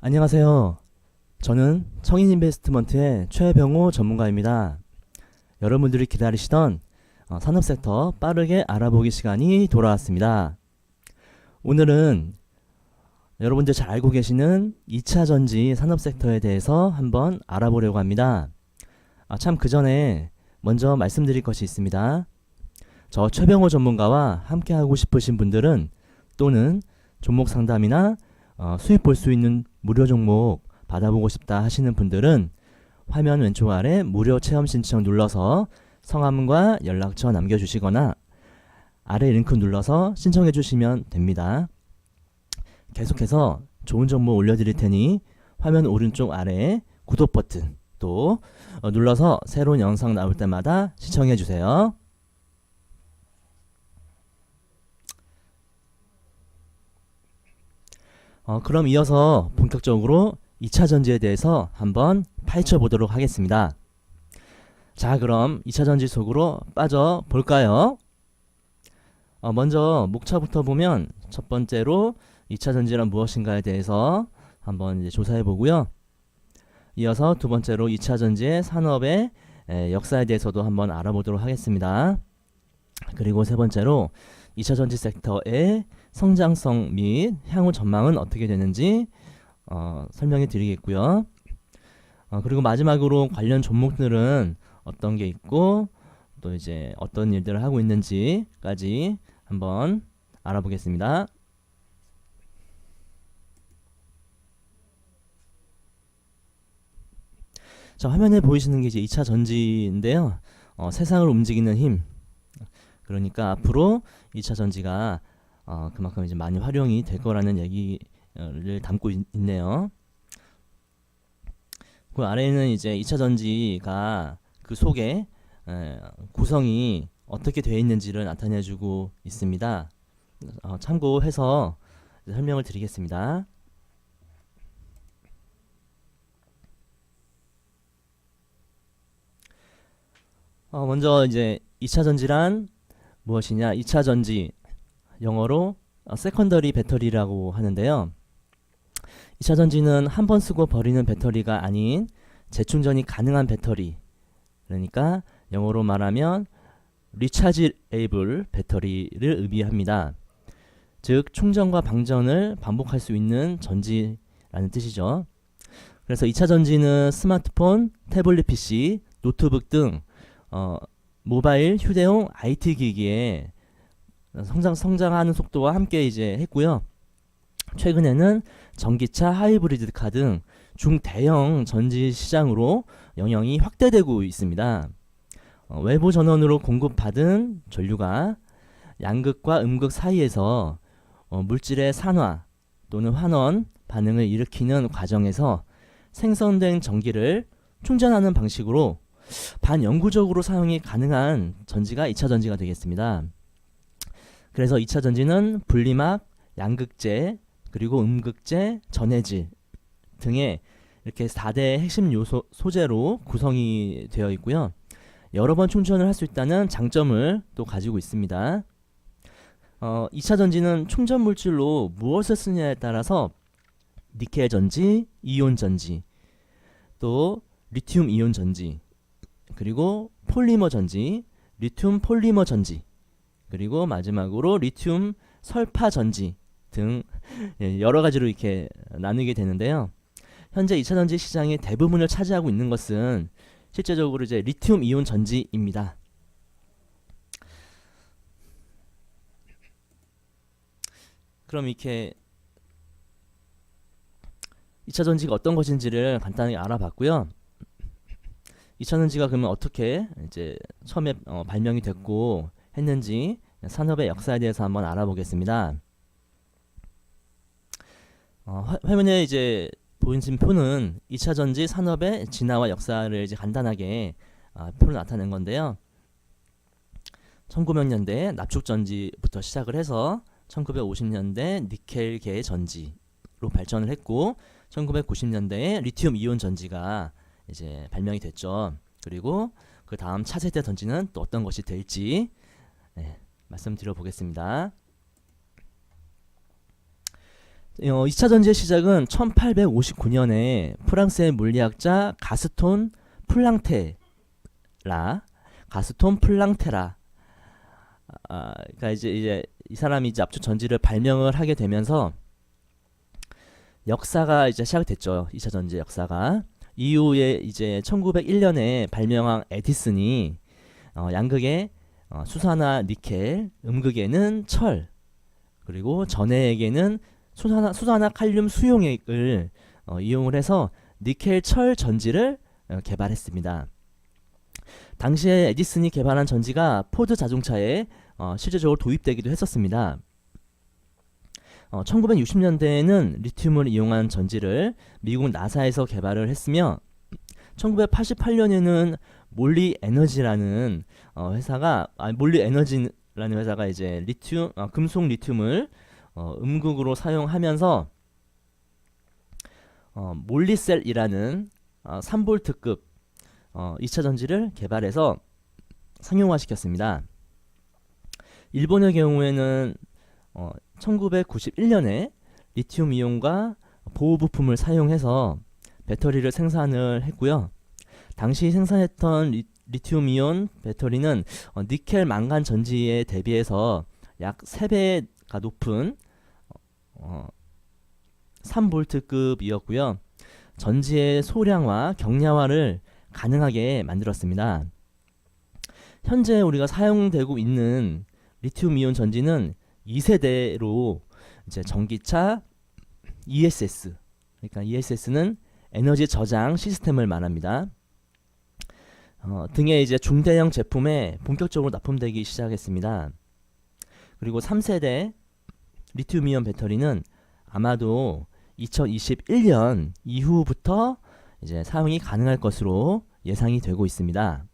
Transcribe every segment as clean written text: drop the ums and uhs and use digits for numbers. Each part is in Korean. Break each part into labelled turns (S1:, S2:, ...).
S1: 안녕하세요. 저는 청인인베스트먼트의 최병호 전문가입니다. 여러분들이 기다리시던 산업섹터 빠르게 알아보기 시간이 돌아왔습니다. 오늘은 여러분들 잘 알고 계시는 2차전지 산업섹터에 대해서 한번 알아보려고 합니다. 참 그 전에 먼저 말씀드릴 것이 있습니다. 저 최병호 전문가와 함께 하고 싶으신 분들은 또는 종목 상담이나 수익 볼 수 있는 무료 종목 받아보고 싶다 하시는 분들은 화면 왼쪽 아래 무료 체험 신청 눌러서 성함과 연락처 남겨주시거나 아래 링크 눌러서 신청해 주시면 됩니다. 계속해서 좋은 정보 올려드릴 테니 화면 오른쪽 아래 구독 버튼 또 눌러서 새로운 영상 나올 때마다 시청해 주세요. 그럼 이어서 본격적으로 2차전지에 대해서 한번 파헤쳐 보도록 하겠습니다. 자, 그럼 2차전지 속으로 빠져 볼까요? 먼저 목차부터 보면 첫 번째로 2차전지란 무엇인가에 대해서 한번 이제 조사해 보고요. 이어서 두 번째로 2차전지의 산업의 역사에 대해서도 한번 알아보도록 하겠습니다. 그리고 세 번째로 2차전지 섹터의 성장성 및 향후 전망은 어떻게 되는지 설명해 드리겠고요. 그리고 마지막으로 관련 종목들은 어떤 게 있고 또 이제 어떤 일들을 하고 있는지까지 한번 알아보겠습니다. 자, 화면에 보이시는 게 이제 2차 전지인데요. 세상을 움직이는 힘. 그러니까 앞으로 2차 전지가 그만큼 이제 많이 활용이 될 거라는 얘기를 담고 있네요. 그 아래에는 이제 2차 전지가 그 속에 구성이 어떻게 되어 있는지를 나타내주고 있습니다. 참고해서 설명을 드리겠습니다. 먼저 이제 2차 전지란 무엇이냐? 2차 전지 영어로 세컨더리 배터리라고 하는데요. 2차 전지는 한 번 쓰고 버리는 배터리가 아닌 재충전이 가능한 배터리, 그러니까 영어로 말하면 리차지에이블 배터리를 의미합니다. 즉 충전과 방전을 반복할 수 있는 전지라는 뜻이죠. 그래서 2차 전지는 스마트폰, 태블릿 PC, 노트북 등 모바일, 휴대용 IT 기기에 성장하는 속도와 함께 이제 했고요. 최근에는 전기차, 하이브리드카 등 중대형 전지 시장으로 영향이 확대되고 있습니다. 외부 전원으로 공급받은 전류가 양극과 음극 사이에서 물질의 산화 또는 환원 반응을 일으키는 과정에서 생성된 전기를 충전하는 방식으로 반영구적으로 사용이 가능한 전지가 2차 전지가 되겠습니다. 그래서 2차 전지는 분리막, 양극재, 그리고 음극재, 전해질 등의 이렇게 4대 핵심 요소 소재로 구성이 되어 있고요. 여러 번 충전을 할 수 있다는 장점을 또 가지고 있습니다. 2차 전지는 충전 물질로 무엇을 쓰느냐에 따라서 니켈 전지, 이온 전지, 또 리튬 이온 전지, 그리고 폴리머 전지, 리튬 폴리머 전지, 그리고 마지막으로 리튬 설파 전지 등 여러 가지로 이렇게 나누게 되는데요. 현재 2차 전지 시장의 대부분을 차지하고 있는 것은 실제적으로 이제 리튬 이온 전지입니다. 그럼 이렇게 2차 전지가 어떤 것인지를 간단하게 알아봤고요. 2차 전지가 그러면 어떻게 이제 처음에 발명이 됐고 했는지 산업의 역사에 대해서 한번 알아보겠습니다. 화면에 이제 보이는 표는 2차 전지 산업의 진화와 역사를 이제 간단하게 표로 나타낸 건데요. 1900년대 납축 전지부터 시작을 해서 1950년대 니켈계 전지로 발전을 했고 1990년대에 리튬 이온 전지가 이제 발명이 됐죠. 그리고 그 다음 차세대 전지는 또 어떤 것이 될지 말씀드려 보겠습니다. 2차 전지의 시작은 1859년에 프랑스의 물리학자 가스톤 플랑테라, 그러니까 이제 이 사람이 이제 압축 전지를 발명을 하게 되면서 역사가 이제 시작됐죠. 2차 전지 역사가. 이후에 이제 1901년에 발명한 에디슨이 양극에 수산화 니켈, 음극에는 철, 그리고 전해액에는 수산화 칼륨 수용액을 이용을 해서 니켈 철 전지를 개발했습니다. 당시에 에디슨이 개발한 전지가 포드 자동차에 실제적으로 도입되기도 했었습니다. 1960년대에는 리튬을 이용한 전지를 미국 나사에서 개발을 했으며 1988년에는 몰리 에너지라는 회사가 이제 금속 리튬을 음극으로 사용하면서 몰리셀이라는 3볼트급 2차 전지를 개발해서 상용화시켰습니다. 일본의 경우에는 1991년에 리튬 이온과 보호 부품을 사용해서 배터리를 생산을 했고요. 당시 생산했던 리튬 이온 배터리는 니켈 망간 전지에 대비해서 약 3배가 높은 3볼트급이었고요. 전지의 소량화, 경량화를 가능하게 만들었습니다. 현재 우리가 사용되고 있는 리튬 이온 전지는 2세대로 이제 전기차 ESS, 그러니까 ESS는 에너지 저장 시스템을 말합니다. 등의 이제 중대형 제품에 본격적으로 납품되기 시작했습니다. 그리고 3세대 리튬 이온 배터리는 아마도 2021년 이후부터 이제 사용이 가능할 것으로 예상이 되고 있습니다.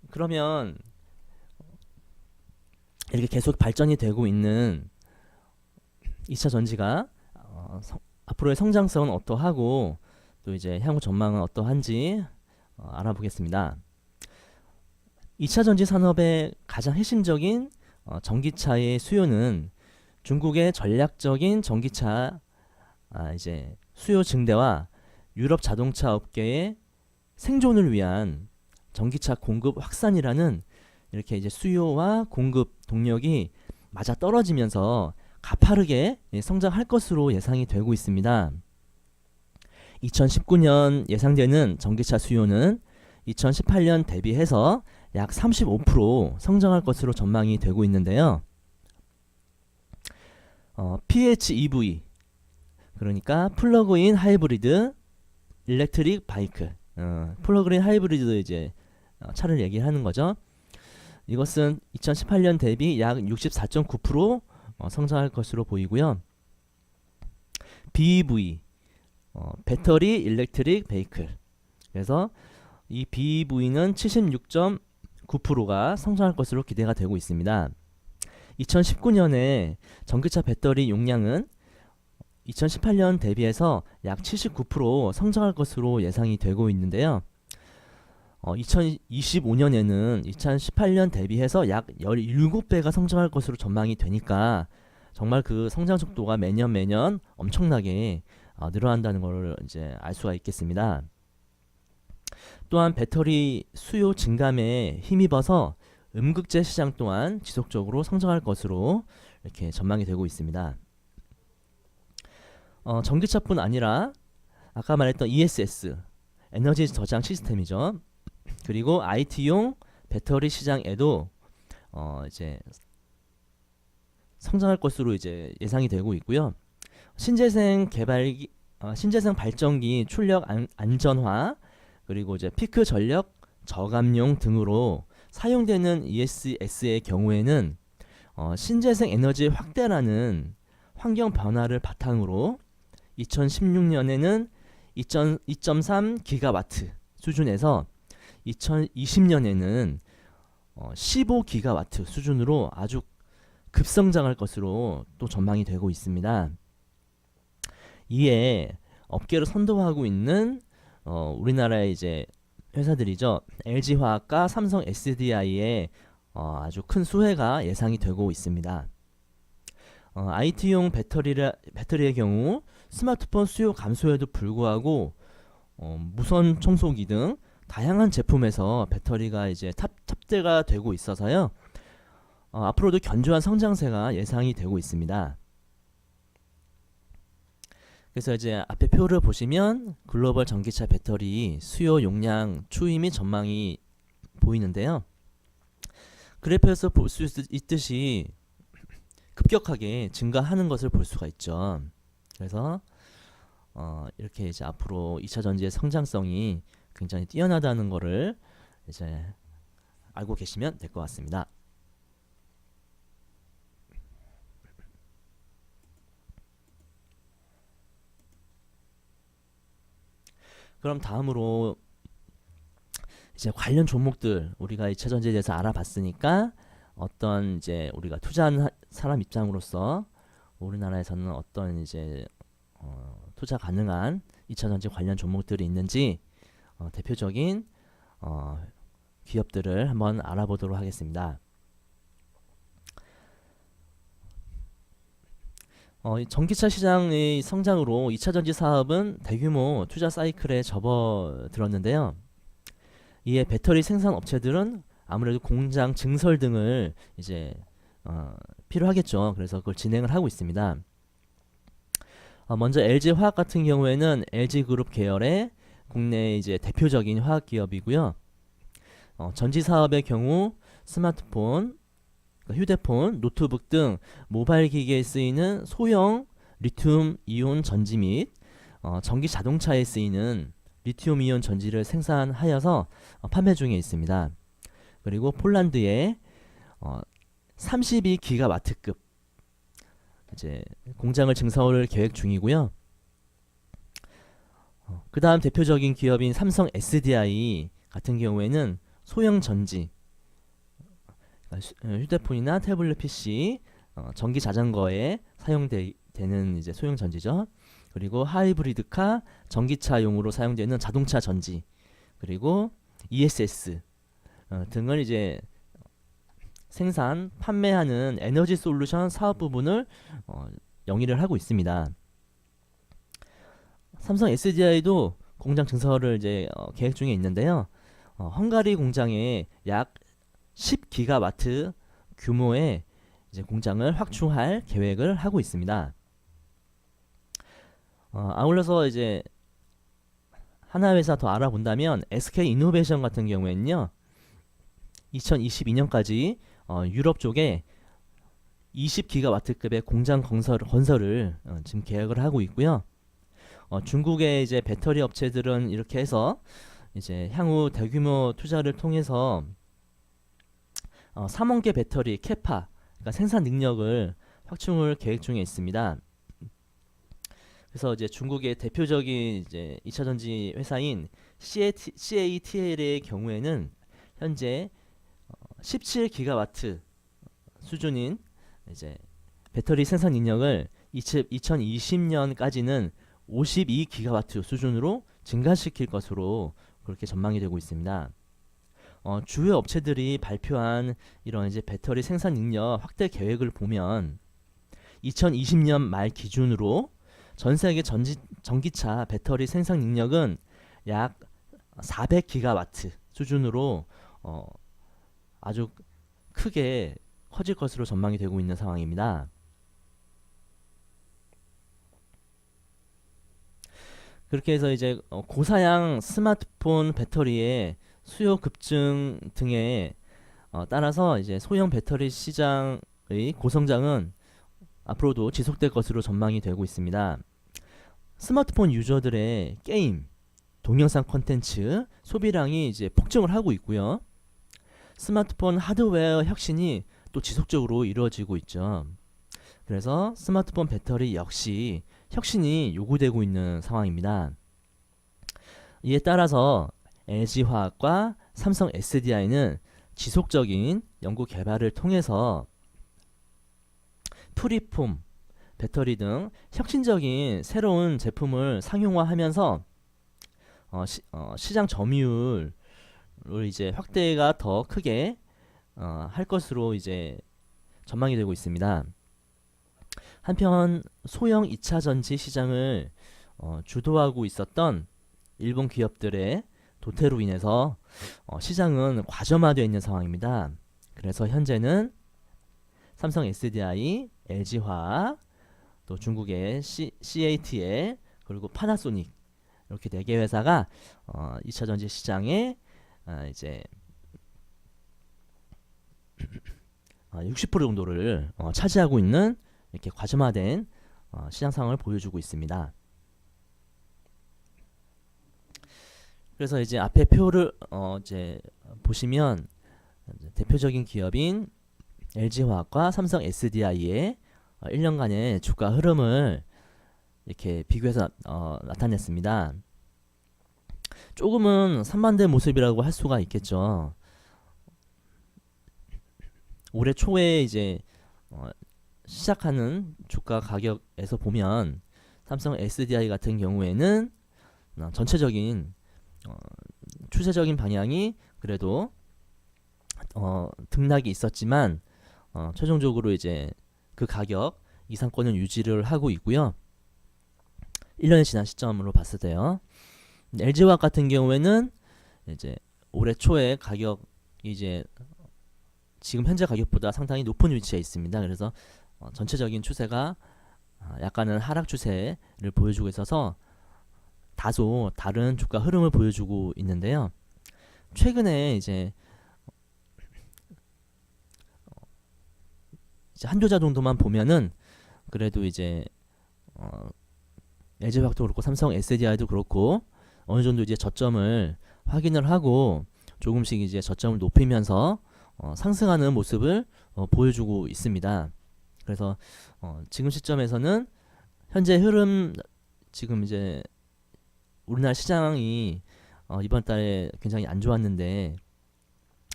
S1: 그러면 이렇게 계속 발전이 되고 있는 2차 전지가 앞으로의 성장성은 어떠하고 또 이제 향후 전망은 어떠한지 알아보겠습니다. 2차 전지 산업의 가장 핵심적인 전기차의 수요는 중국의 전략적인 전기차 이제 수요 증대와 유럽 자동차 업계의 생존을 위한 전기차 공급 확산이라는 이렇게 이제 수요와 공급 동력이 맞아 떨어지면서 가파르게 성장할 것으로 예상이 되고 있습니다. 2019년 예상되는 전기차 수요는 2018년 대비해서 약 35% 성장할 것으로 전망이 되고 있는데요. PHEV, 그러니까 플러그인 하이브리드 일렉트릭 바이크, 플러그인 하이브리드 이제 차를 얘기하는 거죠. 이것은 2018년 대비 약 64.9% 성장할 것으로 보이고요. BEV, 배터리 일렉트릭 베이클, 그래서 이 BEV는 76.9%가 성장할 것으로 기대가 되고 있습니다. 2019년에 전기차 배터리 용량은 2018년 대비해서 약 79% 성장할 것으로 예상이 되고 있는데요. 2025년에는 2018년 대비해서 약 17배가 성장할 것으로 전망이 되니까 정말 그 성장 속도가 매년 엄청나게 늘어난다는 것을 이제 알 수가 있겠습니다. 또한 배터리 수요 증감에 힘입어서 음극재 시장 또한 지속적으로 성장할 것으로 이렇게 전망이 되고 있습니다. 전기차뿐 아니라 아까 말했던 ESS, 에너지 저장 시스템이죠. 그리고 IT용 배터리 시장에도 이제 성장할 것으로 이제 예상이 되고 있고요. 신재생 발전기 출력 안전화, 그리고 이제 피크 전력 저감용 등으로 사용되는 ESS의 경우에는 신재생 에너지 확대라는 환경 변화를 바탕으로 2016년에는 2.3 기가와트 수준에서 2020년에는 15 기가와트 수준으로 아주 급성장할 것으로 또 전망이 되고 있습니다. 이에 업계를 선도하고 있는 우리나라의 이제 회사들이죠. LG화학과 삼성 SDI의 아주 큰 수혜가 예상이 되고 있습니다. IT용 배터리의 경우 스마트폰 수요 감소에도 불구하고 무선 청소기 등 다양한 제품에서 배터리가 이제 탑재가 되고 있어서요. 앞으로도 견조한 성장세가 예상이 되고 있습니다. 그래서 이제 앞에 표를 보시면 글로벌 전기차 배터리 수요 용량 추이 및 전망이 보이는데요. 그래프에서 볼 수 있듯이 급격하게 증가하는 것을 볼 수가 있죠. 그래서 이렇게 이제 앞으로 2차 전지의 성장성이 굉장히 뛰어나다는 것을 이제 알고 계시면 될 것 같습니다. 그럼 다음으로 이제 관련 종목들 우리가 2차 전지에 대해서 알아봤으니까 어떤 이제 우리가 투자하는 사람 입장으로서 우리나라에서는 어떤 이제 투자 가능한 2차 전지 관련 종목들이 있는지 대표적인 기업들을 한번 알아보도록 하겠습니다. 전기차 시장의 성장으로 2차 전지 사업은 대규모 투자 사이클에 접어들었는데요. 이에 배터리 생산 업체들은 아무래도 공장 증설 등을 이제 필요하겠죠. 그래서 그걸 진행을 하고 있습니다. 먼저 LG화학 같은 경우에는 LG그룹 계열의 국내 이제 대표적인 화학 기업이고요. 전지 사업의 경우 스마트폰, 휴대폰, 노트북 등 모바일 기기에 쓰이는 소형 리튬 이온 전지 및 전기 자동차에 쓰이는 리튬 이온 전지를 생산하여서 판매 중에 있습니다. 그리고 폴란드에 32기가와트급 이제 공장을 증설 계획 중이고요. 그 다음 대표적인 기업인 삼성 SDI 같은 경우에는 소형 전지, 휴대폰이나 태블릿 PC, 전기 자전거에 사용되는 이제 소형 전지죠. 그리고 하이브리드카, 전기차용으로 사용되는 자동차 전지, 그리고 ESS 등을 이제 생산, 판매하는 에너지 솔루션 사업 부분을 영위를 하고 있습니다. 삼성 SDI도 공장 증설을 이제 계획 중에 있는데요. 헝가리 공장에 약 10기가와트 규모의 이제 공장을 확충할 계획을 하고 있습니다. 아울러서 이제 하나 회사 더 알아본다면 SK 이노베이션 같은 경우에는요, 2022년까지 유럽 쪽에 20기가와트급의 공장 건설을 지금 계획을 하고 있고요. 중국의 이제 배터리 업체들은 이렇게 해서 이제 향후 대규모 투자를 통해서 3원계 배터리 캐파, 그러니까 생산 능력을 확충을 계획 중에 있습니다. 그래서 이제 중국의 대표적인 이제 2차 전지 회사인 CATL의 경우에는 현재 17기가와트 수준인 이제 배터리 생산 능력을 2020년까지는 52기가와트 수준으로 증가시킬 것으로 그렇게 전망이 되고 있습니다. 주요 업체들이 발표한 이런 이제 배터리 생산 능력 확대 계획을 보면 2020년 말 기준으로 전 세계 전기차 배터리 생산 능력은 약 400기가와트 수준으로 아주 크게 커질 것으로 전망이 되고 있는 상황입니다. 그렇게 해서 이제 고사양 스마트폰 배터리의 수요 급증 등에 따라서 이제 소형 배터리 시장의 고성장은 앞으로도 지속될 것으로 전망이 되고 있습니다. 스마트폰 유저들의 게임, 동영상 콘텐츠 소비량이 이제 폭증을 하고 있고요. 스마트폰 하드웨어 혁신이 또 지속적으로 이루어지고 있죠. 그래서 스마트폰 배터리 역시 혁신이 요구되고 있는 상황입니다. 이에 따라서 LG화학과 삼성 SDI는 지속적인 연구 개발을 통해서 프리폼, 배터리 등 혁신적인 새로운 제품을 상용화하면서 시장 점유율을 이제 확대가 더 크게 할 것으로 이제 전망이 되고 있습니다. 한편 소형 2차 전지 시장을 주도하고 있었던 일본 기업들의 도태로 인해서 시장은 과점화되어 있는 상황입니다. 그래서 현재는 삼성 SDI, LG화학, 또 중국의 CATL, 그리고 파나소닉 이렇게 4개 회사가 2차 전지 시장에 이제 60% 정도를 차지하고 있는 이렇게 과점화된 시장 상황을 보여주고 있습니다. 그래서 이제 앞에 표를 이제 보시면 대표적인 기업인 LG화학과 삼성 SDI의 1년간의 주가 흐름을 이렇게 비교해서 나타냈습니다. 조금은 산만된 모습이라고 할 수가 있겠죠. 올해 초에 이제 시작하는 주가 가격에서 보면 삼성 SDI 같은 경우에는 전체적인 추세적인 방향이 그래도 등락이 있었지만 최종적으로 이제 그 가격 이상권을 유지를 하고 있고요. 1년이 지난 시점으로 봤을 때요. LG화학 같은 경우에는 이제 올해 초에 가격이 이제 지금 현재 가격보다 상당히 높은 위치에 있습니다. 그래서 전체적인 추세가 약간은 하락 추세를 보여주고 있어서 다소 다른 주가 흐름을 보여주고 있는데요. 최근에 이제 한 조자 정도만 보면은 그래도 이제 LG화학도 그렇고 삼성 SDI도 그렇고 어느 정도 이제 저점을 확인을 하고 조금씩 이제 저점을 높이면서 상승하는 모습을 보여주고 있습니다. 그래서 지금 시점에서는 현재 흐름 지금 이제 우리나라 시장이 이번 달에 굉장히 안 좋았는데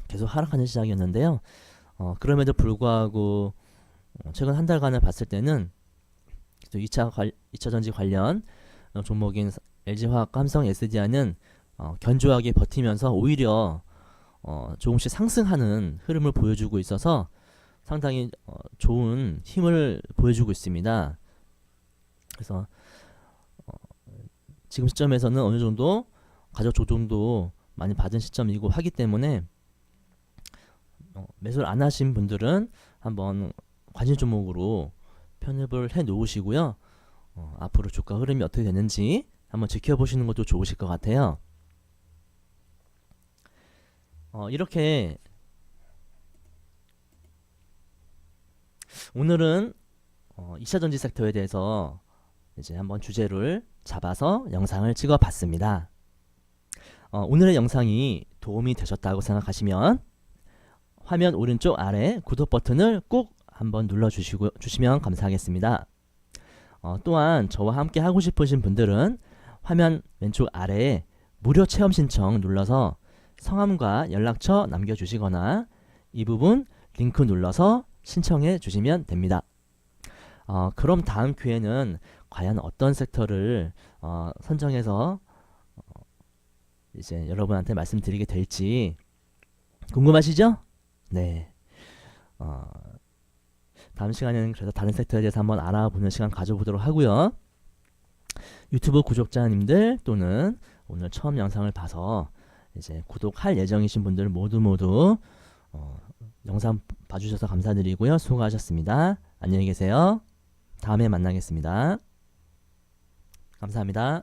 S1: 계속 하락하는 시장이었는데요. 그럼에도 불구하고 최근 한 달간을 봤을 때는 2차 전지 관련 종목인 LG화학과 삼성 SDI는 견조하게 버티면서 오히려 조금씩 상승하는 흐름을 보여주고 있어서 상당히 좋은 힘을 보여주고 있습니다. 그래서 지금 시점에서는 어느 정도 가격 조정도 많이 받은 시점이고 하기 때문에 매수를 안 하신 분들은 한번 관심 종목으로 편입을 해 놓으시고요. 앞으로 주가 흐름이 어떻게 되는지 한번 지켜보시는 것도 좋으실 것 같아요. 이렇게 오늘은 2차 전지 섹터에 대해서 이제 한번 주제를 잡아서 영상을 찍어 봤습니다. 오늘의 영상이 도움이 되셨다고 생각하시면 화면 오른쪽 아래 구독 버튼을 꼭 한번 눌러 주시면 감사하겠습니다. 또한 저와 함께 하고 싶으신 분들은 화면 왼쪽 아래에 무료 체험 신청 눌러서 성함과 연락처 남겨주시거나 이 부분 링크 눌러서 신청해 주시면 됩니다. 그럼 다음 기회는 과연 어떤 섹터를 선정해서 이제 여러분한테 말씀드리게 될지 궁금하시죠? 네. 다음 시간에는 그래서 다른 섹터에 대해서 한번 알아보는 시간 가져보도록 하고요. 유튜브 구독자님들 또는 오늘 처음 영상을 봐서 이제 구독할 예정이신 분들 모두 영상 봐주셔서 감사드리고요. 수고하셨습니다. 안녕히 계세요. 다음에 만나겠습니다. 감사합니다.